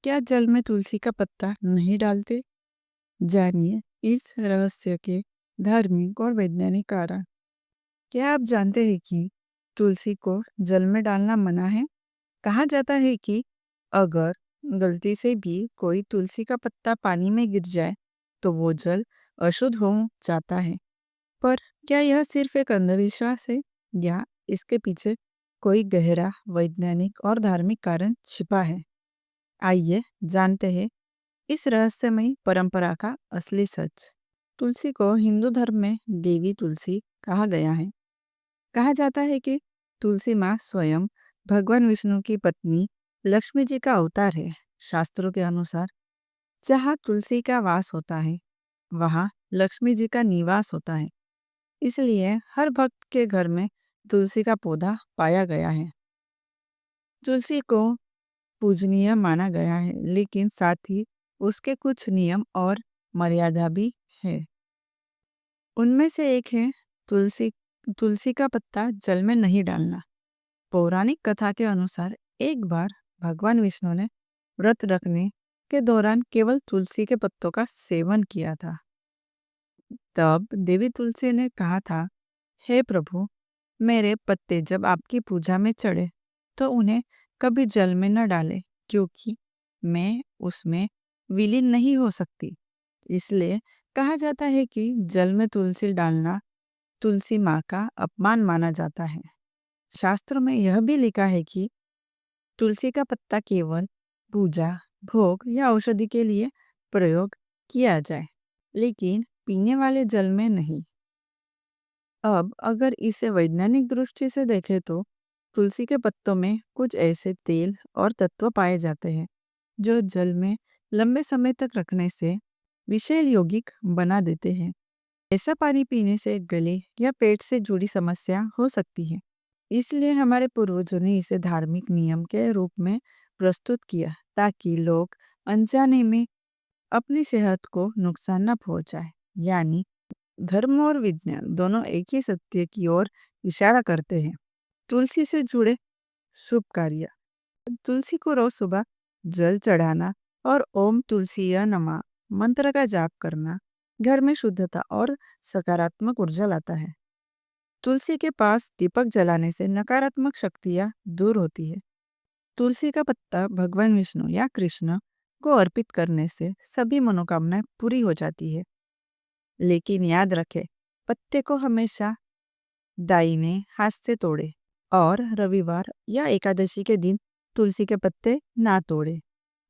क्या जल में तुलसी का पत्ता नहीं डालते? जानिए इस रहस्य के धार्मिक और वैज्ञानिक कारण। क्या आप जानते हैं कि तुलसी को जल में डालना मना है? कहा जाता है कि अगर गलती से भी कोई तुलसी का पत्ता पानी में गिर जाए तो वो जल अशुद्ध हो जाता है। पर क्या यह सिर्फ एक अंधविश्वास है या इसके पीछे कोई गहरा वैज्ञानिक और धार्मिक कारण छिपा है? आइए जानते हैं इस रहस्यमयी परंपरा का असली सच। तुलसी को हिंदू धर्म में देवी तुलसी कहा गया है। कहा जाता है कि तुलसी माँ स्वयं भगवान विष्णु की पत्नी लक्ष्मी जी का अवतार है। शास्त्रों के अनुसार जहाँ तुलसी का वास होता है वहाँ लक्ष्मी जी का निवास होता है। इसलिए हर भक्त के घर में तुलसी का पौधा पाया गया है। तुलसी को पूजनीय माना गया है, लेकिन साथ ही उसके कुछ नियम और मर्यादा भी है। उनमें से एक है तुलसी तुलसी का पत्ता जल में नहीं डालना। पौराणिक कथा के अनुसार एक बार भगवान विष्णु ने व्रत रखने के दौरान केवल तुलसी के पत्तों का सेवन किया था। तब देवी तुलसी ने कहा था, हे प्रभु, मेरे पत्ते जब आपकी पूजा में चढ़े तो उन्हें कभी जल में न डालें, क्योंकि मैं उसमें विलीन नहीं हो सकती। इसलिए कहा जाता है कि जल में तुलसी डालना तुलसी माँ का अपमान माना जाता है। शास्त्रों में यह भी लिखा है कि तुलसी का पत्ता केवल पूजा, भोग या औषधि के लिए प्रयोग किया जाए, लेकिन पीने वाले जल में नहीं। अब अगर इसे वैज्ञानिक दृष्टि से देखें तो तुलसी के पत्तों में कुछ ऐसे तेल और तत्व पाए जाते हैं जो जल में लंबे समय तक रखने से विषैल यौगिक बना देते हैं। ऐसा पानी पीने से गले या पेट से जुड़ी समस्या हो सकती है। इसलिए हमारे पूर्वजों ने इसे धार्मिक नियम के रूप में प्रस्तुत किया ताकि लोग अनजाने में अपनी सेहत को नुकसान न पहुंचाए। यानी धर्म और विज्ञान दोनों एक ही सत्य की ओर इशारा करते हैं। तुलसी से जुड़े शुभ कार्य। तुलसी को रोज सुबह जल चढ़ाना और ओम तुलसीय नमः मंत्र का जाप करना घर में शुद्धता और सकारात्मक ऊर्जा लाता है। तुलसी के पास दीपक जलाने से नकारात्मक शक्तियाँ दूर होती है। तुलसी का पत्ता भगवान विष्णु या कृष्ण को अर्पित करने से सभी मनोकामनाएं पूरी हो जाती है। लेकिन याद रखें, पत्ते को हमेशा दाहिने हाथ से तोड़े और रविवार या एकादशी के दिन तुलसी के पत्ते ना तोड़े।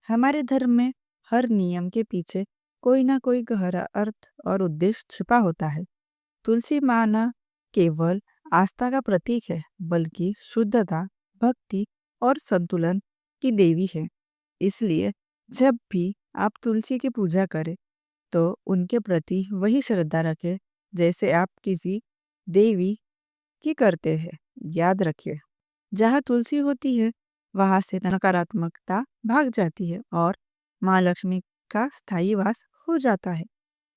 हमारे धर्म में हर नियम के पीछे कोई ना कोई गहरा अर्थ और उद्देश्य छिपा होता है। तुलसी माँ न केवल आस्था का प्रतीक है, बल्कि शुद्धता, भक्ति और संतुलन की देवी है। इसलिए जब भी आप तुलसी की पूजा करें तो उनके प्रति वही श्रद्धा रखें जैसे आप किसी देवी की करते हैं। याद रखिए, जहाँ तुलसी होती है वहाँ से नकारात्मकता भाग जाती है और माँ लक्ष्मी का स्थायी वास हो जाता है।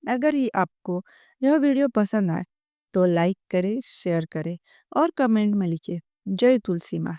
अगर ये आपको यह वीडियो पसंद आए तो लाइक करें, शेयर करें और कमेंट में लिखिए जय तुलसी माँ।